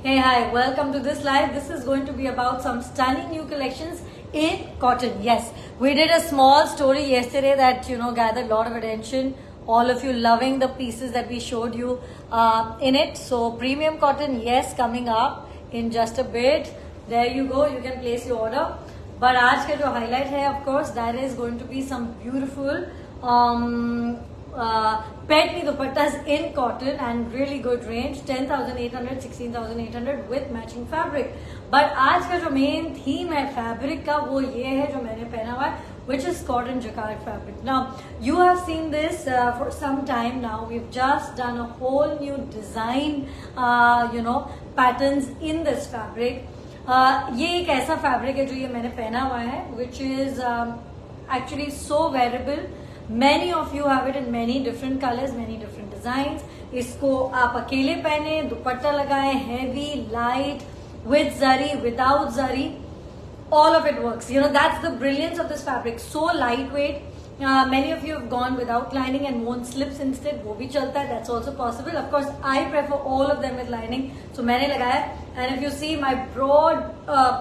Hey, hi, welcome to this live. This is going to be about some stunning new collections in cotton. Yes, we did a small story yesterday that, gathered a lot of attention. All of you loving the pieces that we showed you in it. So, premium cotton, yes, coming up in just a bit. There you go, you can place your order. But आज का जो highlight है, of course, that is going to be some beautiful pet knee dupattas in cotton and really good range, 10,800, 16,800 with matching fabric. But आज का जो main theme है fabric का वो ये है जो मैंने पहना हुआ है, which is cotton jacquard fabric. Now you have seen this for some time now. We've just done a whole new design, patterns in this fabric. ये एक ऐसा फैब्रिक है जो ये मैंने पहना हुआ है, which is actually so wearable. Many of you have it in many different colors, many different designs. इसको आप अकेले पहने, दुपट्टा लगाए, heavy, light, with zari, without zari, all of it works. That's the brilliance of this fabric. So lightweight. Many of you have gone without lining and worn slips instead. वो भी चलता है. That's also possible. Of course, I prefer all of them with lining. So मैंने लगाया. And if you see my broad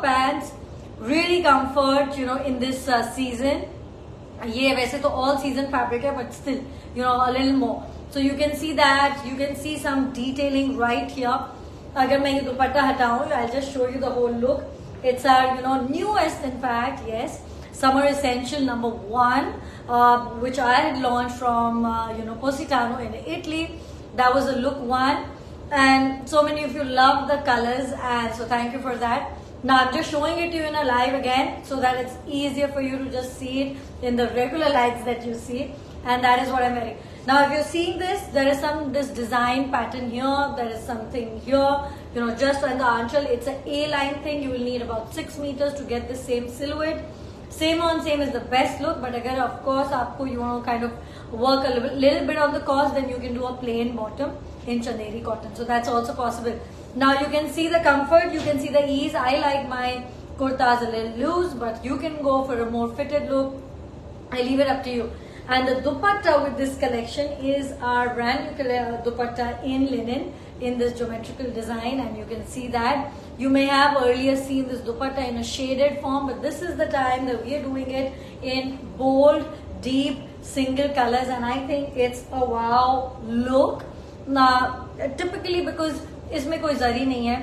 pants, really comfort, in this season. ये वैसे तो all season fabric है, but still, a little more. So you can see that, you can see some detailing right here. अगर मैं ये दुपट्टा हटाऊं, I'll just show you the whole look. It's our, newest, in fact, yes, summer essential number 1, which I had launched from, Positano in Italy. That was a look 1, and so many of you love the colors, and so thank you for that. Now I'm just showing it to you in a live again so that it's easier for you to just see it in the regular lights that you see, and that is what I'm wearing. Now if you're seeing this, there is this design pattern here, there is something here, just on the anchal. It's an A-line thing. You will need about 6 meters to get the same silhouette. Same on same is the best look, but again, of course, you want to kind of work a little bit on the cost, then you can do a plain bottom in Chanderi cotton. So that's also possible. Now you can see the comfort, you can see the ease. I like my kurtas a little loose, but you can go for a more fitted look. I leave it up to you. And the dupatta with this collection is our brand new dupatta in linen in this geometrical design, and you can see that. You may have earlier seen this dupatta in a shaded form, but this is the time that we are doing it in bold, deep, single colors, and I think it's a wow look. Now, typically because इसमें कोई जरी नहीं है,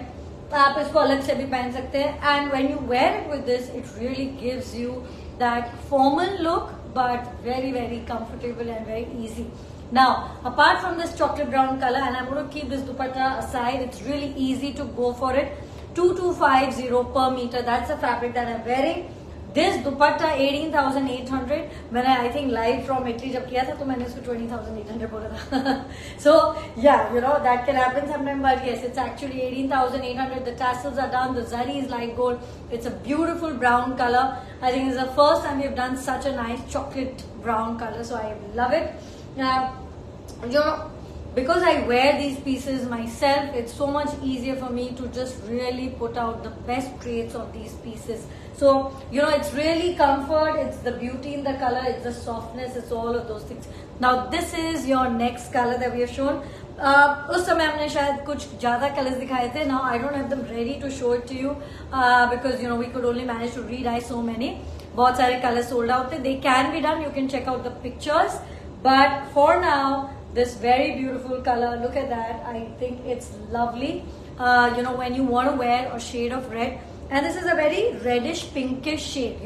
आप इसको अलग से भी पहन सकते हैं, and when you wear it with this, it really gives you that formal look, but very, very comfortable and very easy. Now, apart from this chocolate brown color, and I'm going to keep this dupatta aside, it's really easy to go for it. 2250 per meter, that's the fabric that I'm wearing. This dupatta 18,800. मैंने I think live from Italy जब किया था तो मैंने इसको 20,800 बोला था. So yeah, that can happen sometime, but yes, it's actually 18,800. The tassels are done. The zari is light gold. It's a beautiful brown color. I think it's the first time we've done such a nice chocolate brown color, so I love it. Because I wear these pieces myself, it's so much easier for me to just really put out the best traits of these pieces. So, it's really comfort, it's the beauty in the color, it's the softness, it's all of those things. Now, this is your next color that we have shown. उस समय हमने शायद कुछ ज़्यादा colors दिखाए थे. Now, I don't have them ready to show it to you because, we could only manage to re-dye so many. बहुत सारे colors sold out थे. They can be done. You can check out the pictures. But for now, this very beautiful color, look at that. I think it's lovely. When you want to wear a shade of red, and this is a very reddish pinkish shade,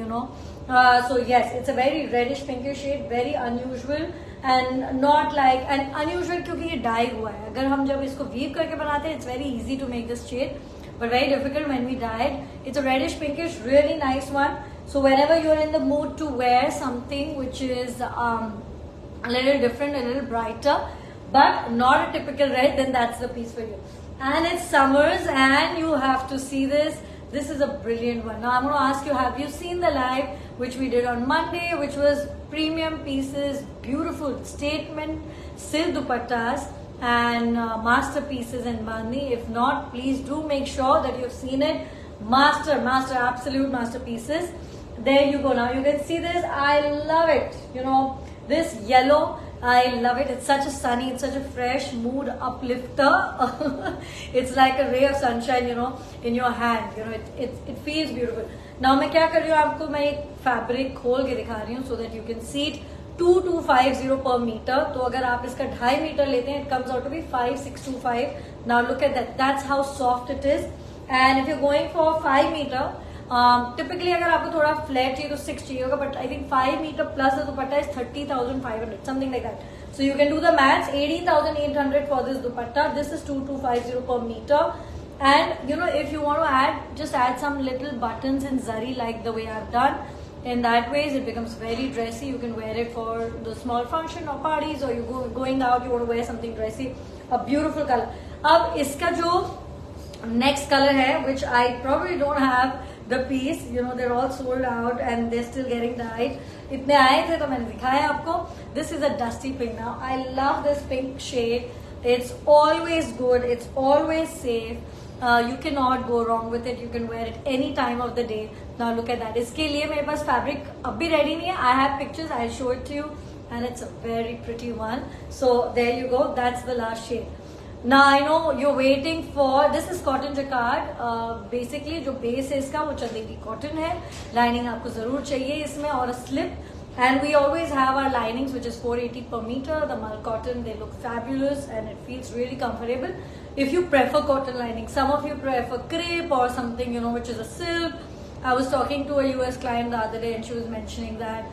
so yes, it's a very reddish pinkish shade, very unusual and not like, and unusual क्योंकि ये dye हुआ है. अगर हम जब इसको weave करके बनाते हैं, it's very easy to make this shade, but very difficult when we dye it. It's a reddish pinkish, really nice one. So whenever you're in the mood to wear something which is a little different, a little brighter, but not a typical red, then that's the piece for you. And it's summers, and you have to see this. This is a brilliant one. Now I'm going to ask you, have you seen the live which we did on Monday, which was premium pieces, beautiful statement silk dupattas and masterpieces in Bandi? If not, please do make sure that you've seen it. Absolute masterpieces. There you go. Now you can see this. I love it. This yellow I love it. It's such a sunny, it's such a fresh mood uplifter. It's like a ray of sunshine, in your hand. It feels beautiful. Now मैं क्या कर रही हूँ आपको मैं एक fabric खोल के दिखा रही हूँ so that you can see it. 2250 per meter. तो अगर आप इसका 2.5 मीटर लेते हैं, it comes out to be 5625. Now look at that. That's how soft it is. And if you're going for 5 meter, typically अगर आपको थोड़ा फ्लैट चाहिए तो 6 चाहिए होगा, but I think 5 meter plus the dupatta is 30,500, something like that. So you can do the maths. 18,800 for this dupatta. This is 2250 per meter. And if you want to just add some little buttons in zari like the way I've done. In that way, it becomes very dressy. You can wear it for the small function or parties, or you going out, you want to wear something dressy. A beautiful color. अब इसका जो next color है, which I probably don't have the piece. They're all sold out and they're still getting dyed. इतने आए थे तो मैंने दिखाया आपको. This is a dusty pink. Now I love this pink shade. It's always good. It's always safe. You cannot go wrong with it. You can wear it any time of the day. Now look at that. इसके लिए मेरे पास fabric अब भी ready नहीं है. I have pictures. I'll show it to you, and it's a very pretty one. So there you go. That's the last shade. Now I know you're waiting for this is cotton jacquard. Basically जो base है इसका वो Chanderi cotton है. Lining आपको जरूर चाहिए इसमें और a slip. And we always have our linings, which is 480 per meter. The mull cotton, they look fabulous and it feels really comfortable. If you prefer cotton lining, some of you prefer crepe or something, which is a silk. I was talking to a US client the other day and she was mentioning that,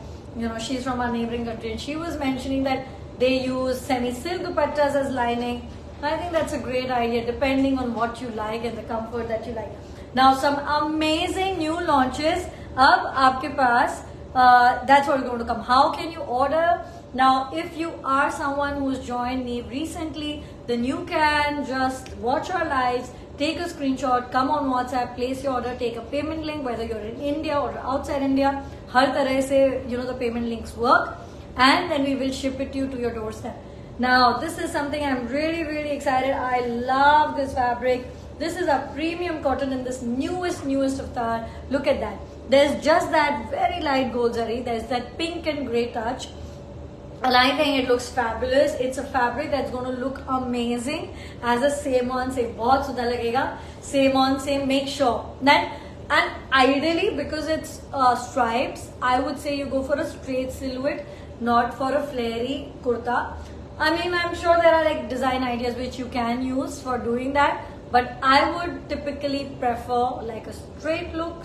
she's from our neighboring country and she was mentioning that they use semi-silk dupattas as lining. I think that's a great idea depending on what you like and the comfort that you like. Now some amazing new launches. Ab aapke paas. That's what is going to come. How can you order? Now, if you are someone who's joined me recently, then you can just watch our lives, take a screenshot, come on WhatsApp, place your order, take a payment link, whether you're in India or outside India. Har tarah se, the payment links work, and then we will ship it to you to your doorstep. Now, this is something I'm really, really excited. I love this fabric. This is a premium cotton in this newest avatar. Look at that. There's just that very light gold zari. There's that pink and grey touch. And I think it looks fabulous. It's a fabric that's going to look amazing as a same on same. बहुत सुंदर लगेगा. Same on same. Make sure that, and ideally because it's stripes, I would say you go for a straight silhouette, not for a flary kurta. I mean, I'm sure there are like design ideas which you can use for doing that, but I would typically prefer like a straight look,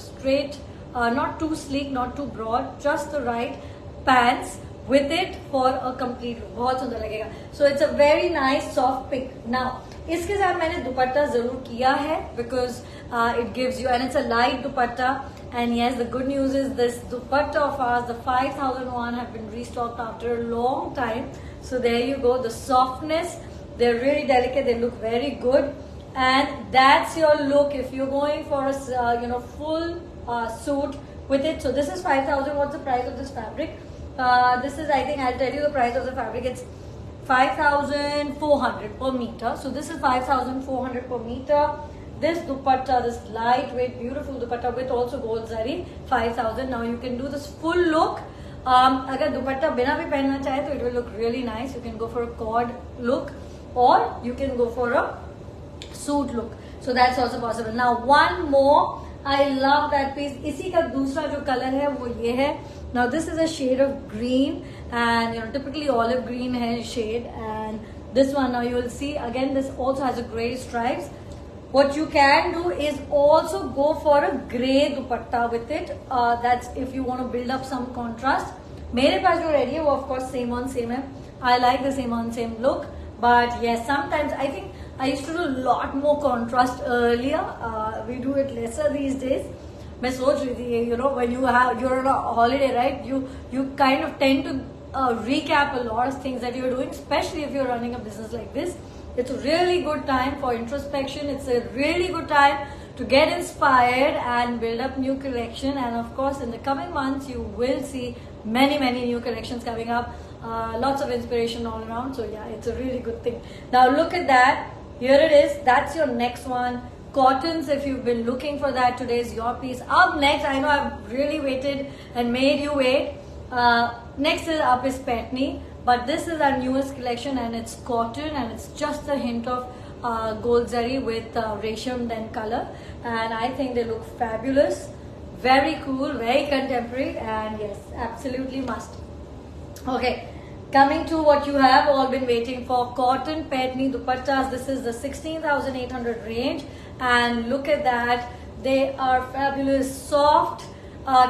not too sleek, not too broad, just the right pants with it for a complete look. बहुत सुंदर लगेगा. So it's a very nice soft pink. Now इसके साथ मैंने दुपट्टा जरूर किया है because it gives you, and it's a light dupatta. And yes, the good news is this dupatta of ours, the 5001, have been restocked after a long time. So there you go. The softness, they're really delicate. They look very good, and that's your look if you're going for a full suit with it. So this is 5,000. What's the price of this fabric? This is, I think I'll tell you the price of the fabric. It's 5,400 per meter. So this is 5,400 per meter. This dupatta, this lightweight, beautiful dupatta with also gold zari, 5,000. Now you can do this full look. अगर दुपट्टा बिना भी पहनना चाहे तो it will look really nice. You can go for a cord look or you can go for a suit look. So that's also possible. Now one more. I love that piece. इसी का दूसरा जो color है वो ये है. Now this is a shade of green, and typically olive green है shade, and this one now you will see again this also has a grey stripes. What you can do is also go for a grey dupatta with it. That's if you want to build up some contrast. मेरे पास जो ready है वो of course same on same है. I like the same on same look, but yes, sometimes I think I used to do a lot more contrast earlier. We do it lesser these days. मैं सोच रही थी, when you're on a holiday, right? You kind of tend to recap a lot of things that you're doing, especially if you're running a business like this. It's a really good time for introspection. It's a really good time to get inspired and build up new collection. And of course, in the coming months, you will see many new collections coming up. Lots of inspiration all around. So yeah, it's a really good thing. Now look at that. Here it is. That's your next one. Cottons, if you've been looking for that, today is your piece. Up next, I know I've really waited and made you wait. Next is up is Patni. but this is our newest collection and it's cotton and it's just a hint of gold zari with resham then color, and I think they look fabulous, very cool, very contemporary, and yes, absolutely must. Okay, coming to what you have all been waiting for, cotton Paithani dupattas. This is the 16,800 range, and look at that, they are fabulous, soft,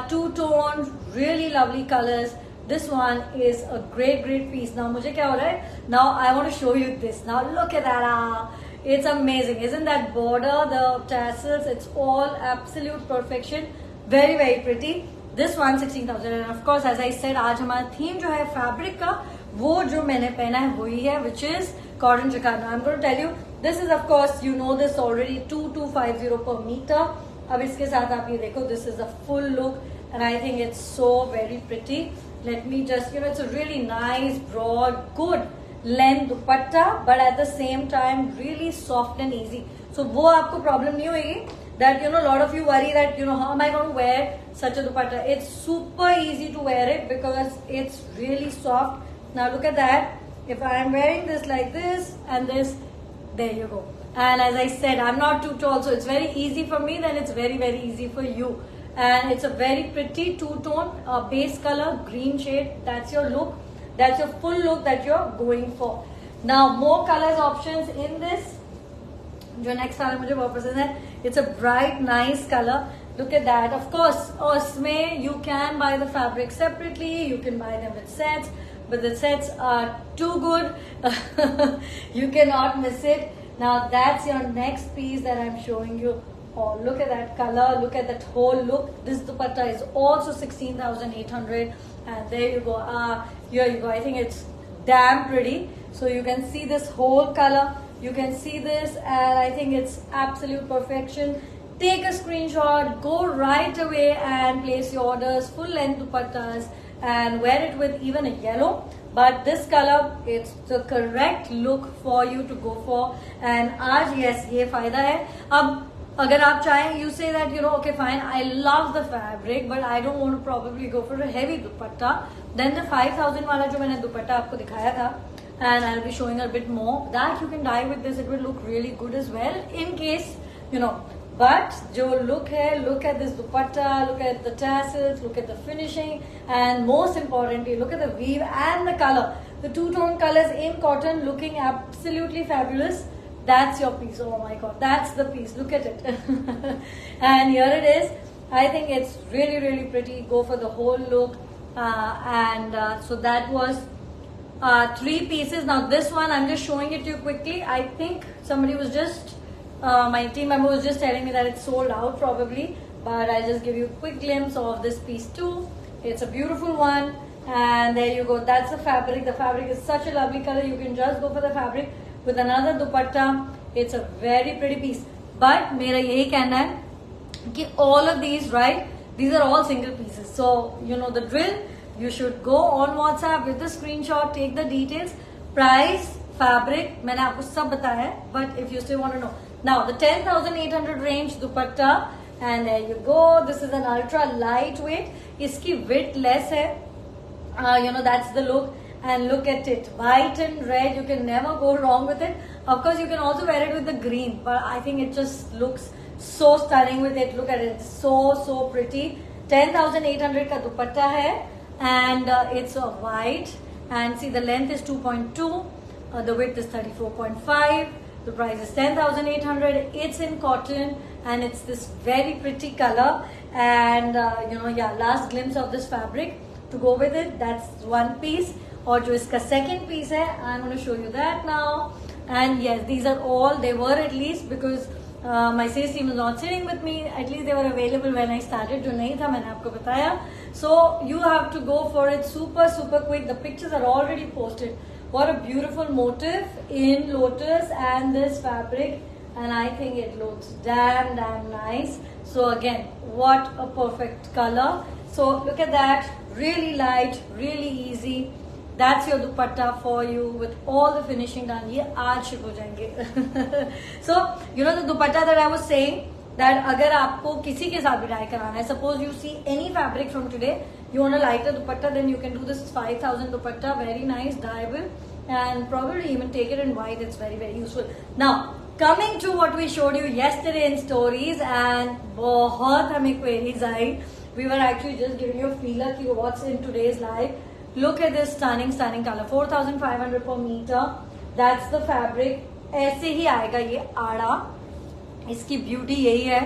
two-tone, really lovely colors. This one is a great piece. Now मुझे क्या हो रहा है? Now I want to show you this. Now look at that. It's amazing. Isn't that border, the tassels, it's all absolute perfection. Very pretty. This one 16,000, and of course as I said, आज हमारा theme जो है fabric का, वो जो मैंने पहना है वही है, which is cotton jacquard. I'm going to tell you, this is of course, you know this already, 2250 per meter. अब इसके साथ आप ये देखो, this is a full look, and I think it's so very pretty. Let me just, it's a really nice, broad, good length dupatta, but at the same time really soft and easy. So वो आपको problem नहीं होगी that a lot of you worry that how am I going to wear such a dupatta. It's super easy to wear it because it's really soft. Now look at that. If I am wearing this like this and this, there you go. And as I said, I'm not too tall, so it's very easy for me, then it's very easy for you. And it's a very pretty two-tone base color, green shade. That's your look. That's your full look that you're going for. Now more colors options in this. जो next color मुझे बहुत पसंद है. It's a bright, nice color. Look at that. Of course, उसमें you can buy the fabric separately. You can buy them with sets, but the sets are too good. You cannot miss it. Now that's your next piece that I'm showing you. Oh, look at that color. Look at that whole look. This dupatta is also 16,800, and there you go. Here you go. I think it's damn pretty. So you can see this whole color. You can see this, and I think it's absolute perfection. Take a screenshot, go right away and place your orders, full length dupattas, and wear it with even a yellow. But this color, it's the correct look for you to go for. And आज yes, ये फायदा है. अब अगर आप चाहें, you say that okay fine, I love the fabric, but I don't want to probably go for a heavy dupatta. Then the 5,000 वाला जो मैंने दुपट्टा आपको दिखाया था, and I'll be showing a bit more, that you can dye with this. It will look really good as well in case But जो look है, look at this dupatta, look at the tassels, look at the finishing, and most importantly, look at the weave and the color. The two-tone colors in cotton looking absolutely fabulous. That's your piece. Oh my God, that's the piece. Look at it. And here it is. I think it's really pretty. Go for the whole look. So that was 3 pieces. Now this one, I'm just showing it to you quickly. I think somebody was just my team member was just telling me that it's sold out probably, but I'll just give you a quick glimpse of this piece too. It's a beautiful one, and there you go. That's the fabric. The fabric is such a lovely color. You can just go for the fabric with another dupatta. It's a very pretty piece. But मेरा यही कहना है कि all of these, right? These are all single pieces. So you know the drill. You should go on WhatsApp with the screenshot, take the details, price, fabric. मैंने आपको सब बताया है. But if you still want to know. Now the 10,800 range dupatta, and there you go. This is an ultra lightweight. इसकी width less है. That's the look. And look at it, white and red. You can never go wrong with it. Of course, you can also wear it with the green, but I think it just looks so stunning with it. Look at it, it's so pretty. 10,800 का दुपट्टा है, and it's a white. And see, the length is 2.2. The width is 34.5. The price is 10,800. It's in cotton, and it's this very pretty color. And last glimpse of this fabric to go with it. That's one piece. और जो इसका second piece है, I'm going to show you that now. And yes, these are all, they were at least, because my sales team was not sitting with me. At least they were available when I started. जो नहीं था मैंने आपको बताया. So you have to go for it super quick. The pictures are already posted. What a beautiful motif in lotus and this fabric, and I think it looks damn nice. So again, what a perfect color. So look at that, really light, really easy. That's your dupatta for you with all the finishing done. ये आज ship हो जाएंगे. So the dupatta that I was saying, that अगर आपको किसी के साथ भी डाई कराना है, suppose you see any fabric from today, you want a lighter dupatta, then you can do this 5000 dupatta, very nice, dyeable, and probably even take it in white. It's very very useful. Now coming to what we showed you yesterday in stories, and बहुत हमें queries I. We were actually just giving you a feeler ki what's in today's live. Look at this stunning color, 4500 per meter. That's the fabric. ऐसे ही आएगा ये आड़ा. इसकी beauty यही है.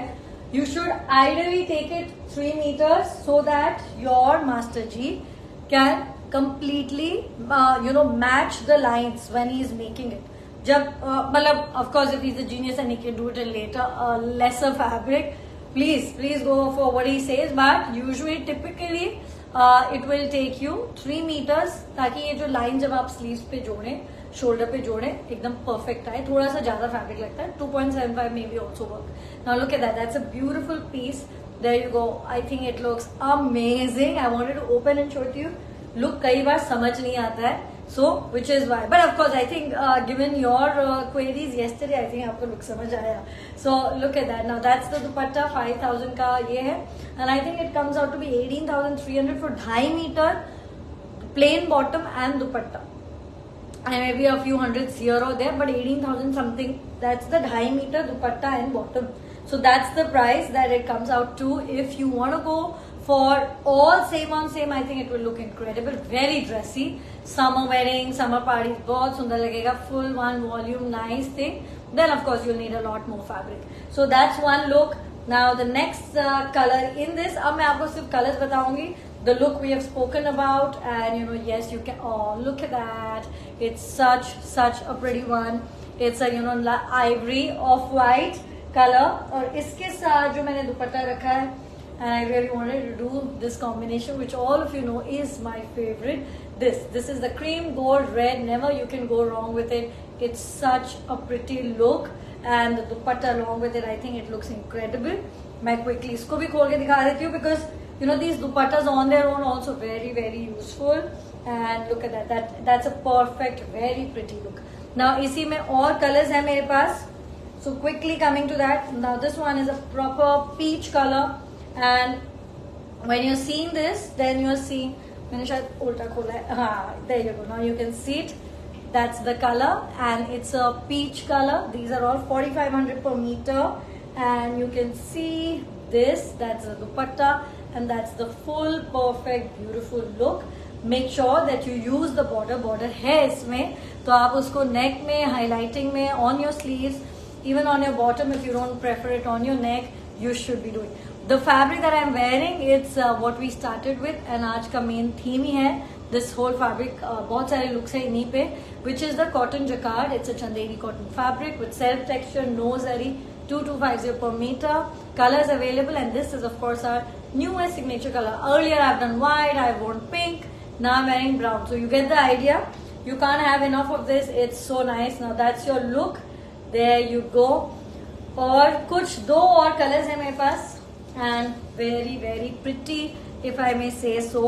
You should ideally take it 3 meters so that your master G can completely match the lines when he is making it. जब मतलब of course if he's a genius and he can do it in later lesser fabric, please go for what he says, but usually typically it will take you 3 meters ताकि ये जो line जब आप sleeves पे जोड़े, shoulder पे जोड़े, एकदम परफेक्ट आए. थोड़ा सा ज्यादा फैब्रिक लगता है, 2.75 may be also work. Now look at that, that's a beautiful piece. There you go. I think it looks amazing. I wanted to open and show it you. Look कई बार समझ नहीं आता है, so which is why, but of course I think given your queries yesterday, I think आपको look समझ आया. So look at that. Now that's the dupatta, 5000 का ये है, and I think it comes out to be 18300 for 2.5 meter plain bottom and dupatta, and maybe a few hundreds here or there, but 18,000 something. That's the 2.5 meter dupatta and bottom. So that's the price that it comes out to. If you want to go for all same on same, I think it will look incredible, very dressy. Summer wedding, summer parties, बहुत सुंदर लगेगा. Full one volume, nice thing. Then of course you'll need a lot more fabric. So that's one look. Now the next color in this, अब मैं आपको सिर्फ colors बताऊंगी. The look we have spoken about, and yes, you can. Oh, look at that! It's such a pretty one. It's a ivory off-white color, और इसके साथ जो मैंने दुपट्टा रखा है, and I really wanted to do this combination, which all of you know is my favorite. This is the cream gold red. Never you can go wrong with it. It's such a pretty look, and the dupatta along with it, I think it looks incredible. मैं quickly इसको भी खोल के दिखा देती हूँ, because these dupattas on their own also very very useful. And look at that. That's a perfect, very pretty look. Now इसी में और colors है मेरे पास. So quickly coming to that. Now this one is a proper peach color. And when you're seeing this, then you're seeing, मैंने शायद उल्टा खोला है. हाँ, there you go. Now you can see it. That's the color, and it's a peach color. These are all 4500 per meter, and you can see this. That's the dupatta, and that's the full perfect beautiful look. Make sure that you use the border. Border है इसमें, तो आप उसको neck में, highlighting में, on your sleeves, even on your bottom if you don't prefer it on your neck, you should be doing. The fabric that I'm wearing, it's what we started with, and आज का main theme ही है. This whole fabric, बहुत सारे looks है इन्हीं पे, which is the cotton jacquard. It's a chanderi cotton fabric with self texture, no zari, 2250 per meter. Colors available, and this is of course our newest signature color. Earlier I've done white, I've worn pink, now I'm wearing brown. So you get the idea. You can't have enough of this. It's so nice. Now that's your look. There you go. और कुछ दो और colors है मेरे पास, and very very pretty if I may say so.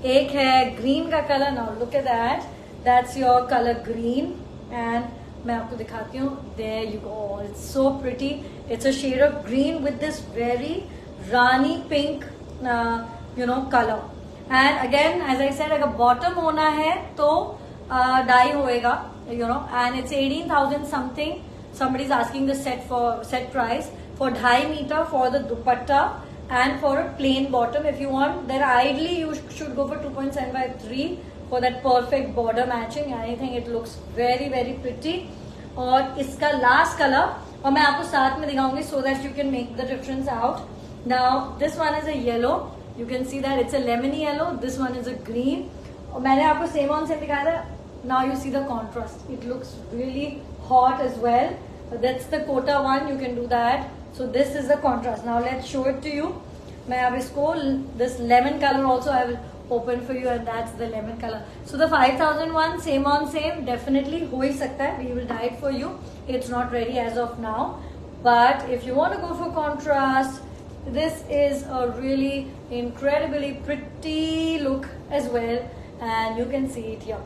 एक है green का color. Now look at that. That's your color green, and मैं आपको दिखाती हूँ. There you go. It's so pretty. It's a shade of green with this very rani pink color. And again, as I said, अगर bottom होना है तो dye होएगा, and it's 18,000 something. Somebody's asking the set price for 2.5 meter for the dupatta and for a plain bottom. If you want, then ideally you should go for 2.753 for that perfect border matching. I think it looks very very pretty. और इसका last color, और मैं आपको साथ में दिखाऊंगी so that you can make the difference out. Now this one is a yellow. You can see that it's a lemony yellow. This one is a green. और मैंने आपको same on same दिखाया था. Now you see the contrast. It looks really hot as well. That's the Kota one. You can do that. So this is the contrast. Now let's show it to you. मैं अब इसको this lemon color also I will open for you, and that's the lemon color. So the 5,000 one, same on same, definitely हो ही सकता है. We will dye it for you. It's not ready as of now, but if you want to go for contrast, this is a really incredibly pretty look as well, and you can see it here.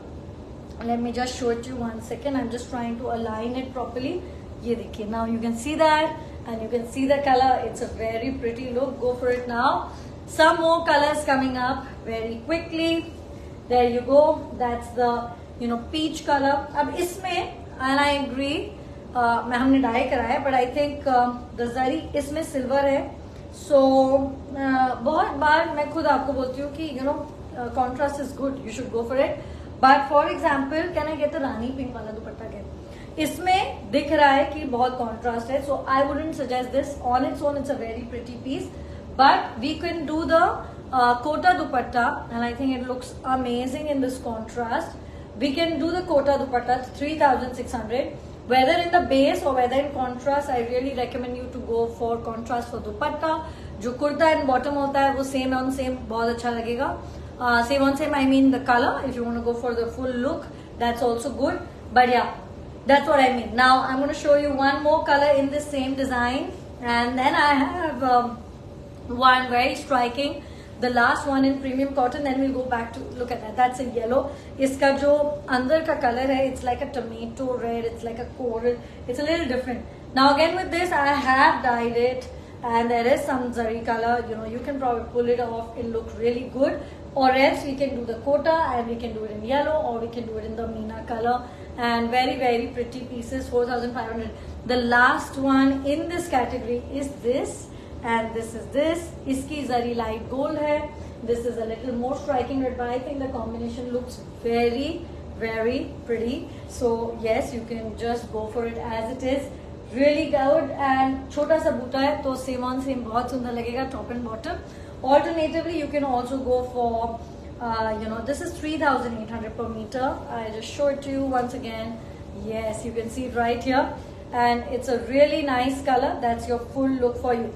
Let me just show it to you 1 second. I'm just trying to align it properly. ये देखिए, now you can see that, and you can see the color. It's a very pretty look. Go for it now. Some more colors coming up very quickly. There you go. That's the peach color. अब इसमें, and I agree, मैं हमने die कराया, but I think the zari इसमें silver है. So बहुत बार मैं खुद आपको बोलती हूँ कि contrast is good. You should go for it. But for example, can I get the Rani pink वाला दुपट्टा के? इसमें दिख रहा है कि बहुत contrast है. So I wouldn't suggest this. On its own, it's a very pretty piece. But we can do the kota dupatta, and I think it looks amazing in this contrast. We can do the kota dupatta 3,600. Whether in the base or whether in contrast, I really recommend you to go for contrast for dupatta. जो kurta and bottom होता है वो same on same बहुत अच्छा लगेगा. Same on same, I mean the color. If you want to go for the full look, that's also good. But yeah, that's what I mean. Now I'm going to show you one more color in this same design, and then I have one very striking, the last one in premium cotton. Then we'll go back to look at that. That's a yellow. Iska jo andar ka color hai, it's like a tomato red, it's like a coral, it's a little different. Now again with this, I have dyed it, and there is some zari color. You can probably pull it off, it'll look really good. Or else we can do the kota and we can do it in yellow, or we can do it in the Meena color. And very, very pretty pieces, 4,500. The last one in this category is this, and this is this. Iski zari light gold hai. This is a little more striking red, but I think the combination looks very, very pretty. So yes, you can just go for it as it is. Really good. And छोटा सा बूटा है तो same on same बहुत सुंदर लगेगा, top and bottom. Alternatively, you can also go for this is 3,800 per meter. I just show it to you once again. Yes, you can see it right here, and it's a really nice color. That's your full look for you.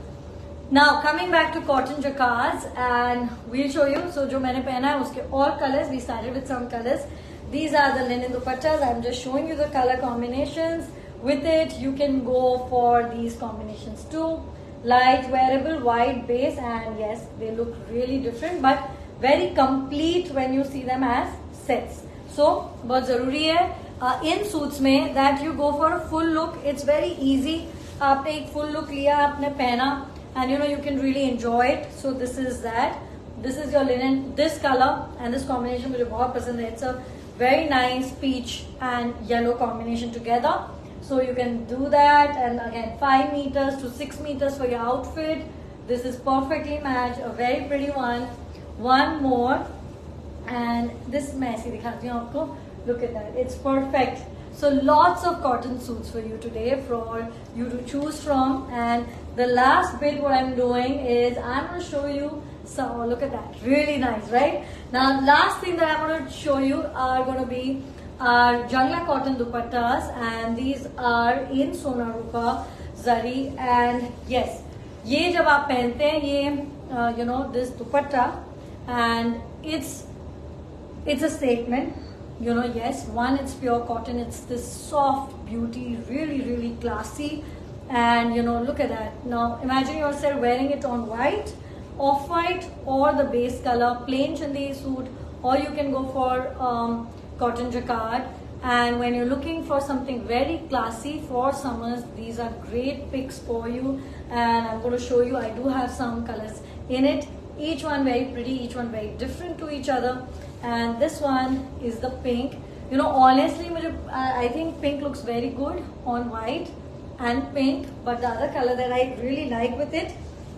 Now coming back to cotton jacquards, and we'll show you. So जो मैंने पहना है उसके all colors. We started with some colors. These are the linen dupattas. I'm just showing you the color combinations. With it, you can go for these combinations too. Light wearable, white base, and yes, they look really different, but very complete when you see them as sets. So बहुत जरूरी है in suits में that you go for a full look. It's very easy. आपने एक full look लिया, आपने पहना, and you can really enjoy it. So this is that. This is your linen. This color and this combination मुझे बहुत पसंद है. It's a very nice peach and yellow combination together. So you can do that, and again 5 meters to 6 meters for your outfit. This is perfectly matched. A very pretty one. One more, and this मैं ऐसे दिखाती हूँ आपको. Look at that. It's perfect. So lots of cotton suits for you today for you to choose from. And the last bit what I'm doing is I'm going to show you. So look at that. Really nice, right? Now last thing that I'm going to show you are going to be our Jangla cotton dupattas, and these are in Sonaruka zari. And yes, ये जब आप पहनते हैं ये this dupatta, and it's a statement. Yes, one, it's pure cotton. It's this soft beauty, really, really classy. And look at that. Now imagine yourself wearing it on white, off-white, or the base color, plain chandeli suit, or you can go for cotton jacquard. And when you're looking for something very classy for summers, these are great picks for you. And I'm going to show you, I do have some colors in it, each one very pretty, each one very different to each other. And this one is the pink. Honestly I think pink looks very good on white and pink, but the other color that I really like with it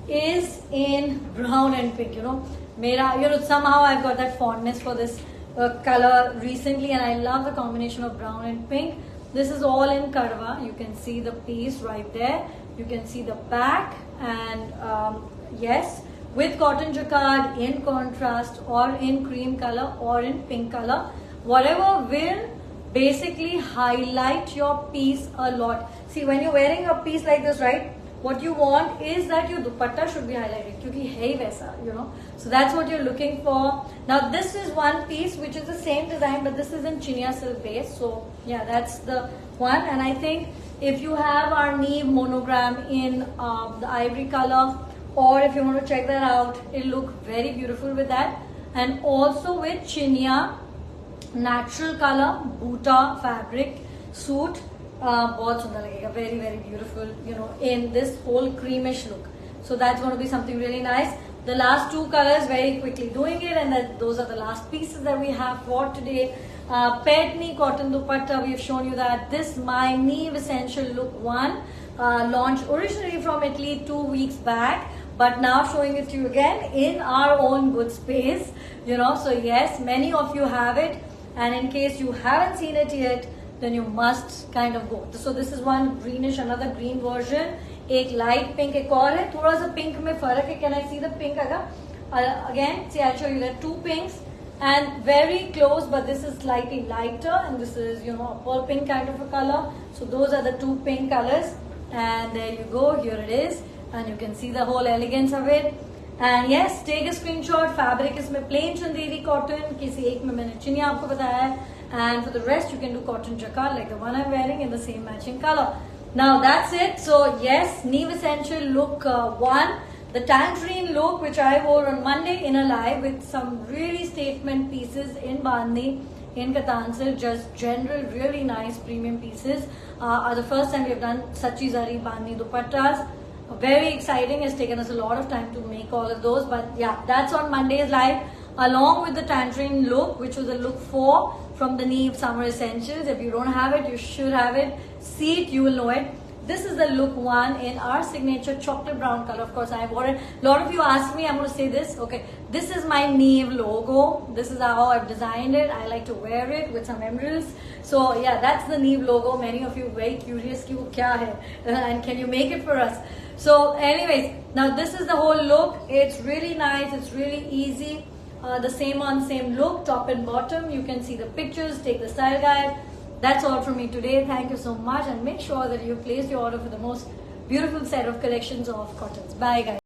is in brown and pink. Somehow I've got that fondness for this color recently, and I love the combination of brown and pink. This is all in karwa. You can see the piece right there. You can see the back, and yes, with cotton jacquard in contrast, or in cream color, or in pink color, whatever will basically highlight your piece a lot. See, when you're wearing a piece like this, right, what you want is that your dupatta should be highlighted, क्योंकि है ही वैसा, So that's what you're looking for. Now this is one piece which is the same design, but this is in chinia silk base. So yeah, that's the one. And I think if you have our Neve monogram in the ivory color, or if you want to check that out, it'll look very beautiful with that. And also with chinia natural color Buta fabric suit. बहुत सुंदर लगेगा, very very beautiful, you know, in this whole creamish look. So that's going to be something really nice. The last two colors, very quickly doing it, and those are the last pieces that we have for today. Petni cotton dupatta, we have shown you that. This my Neve Essential Look 1, launched originally from Italy 2 weeks back, but now showing it to you again in our own good space, you know. So yes, many of you have it, and in case you haven't seen it yet, then you must kind of go. So this is one greenish, another green version, एक light pink एक और है, थोड़ा सा pink में फर्क है. Can I see the pink again? See, I'll show you the two pinks and very close, but this is slightly lighter and this is, you know, a pearl pink kind of a color. So those are the two pink colors, and there you go, here it is, and you can see the whole elegance of it. And yes, take a screenshot. Fabric इसमें plain Chanderi cotton, किसी एक में मैंने चिनिया आपको बताया है, and for the rest you can do cotton jacquard like the one I'm wearing in the same matching color. Now that's it. So yes, Neve Essential Look 1, the tangerine look which I wore on Monday in a live with some really statement pieces in Bandhni, in Katan silk, just general really nice premium pieces. Are the first time we have done Sachi Zari Bandhni dupattas. Very exciting. It's taken us a lot of time to make all of those, but yeah, that's on Monday's live, along with the tangerine look, which was a look 4 from the Neve Summer Essentials. If you don't have it, you should have it. See it, you will know it. This is the look 1 in our signature chocolate brown color. Of course, I wore it. A lot of you asked me, I'm going to say this. Okay, this is my Neve logo. This is how I've designed it. I like to wear it with some emeralds. So yeah, that's the Neve logo. Many of you very curious ki wo kya hai and can you make it for us? So anyways, now this is the whole look. It's really nice. It's really easy. The same on same look, top and bottom. You can see the pictures, take the style guide. That's all from me today. Thank you so much, and make sure that you place your order for the most beautiful set of collections of cottons. Bye guys.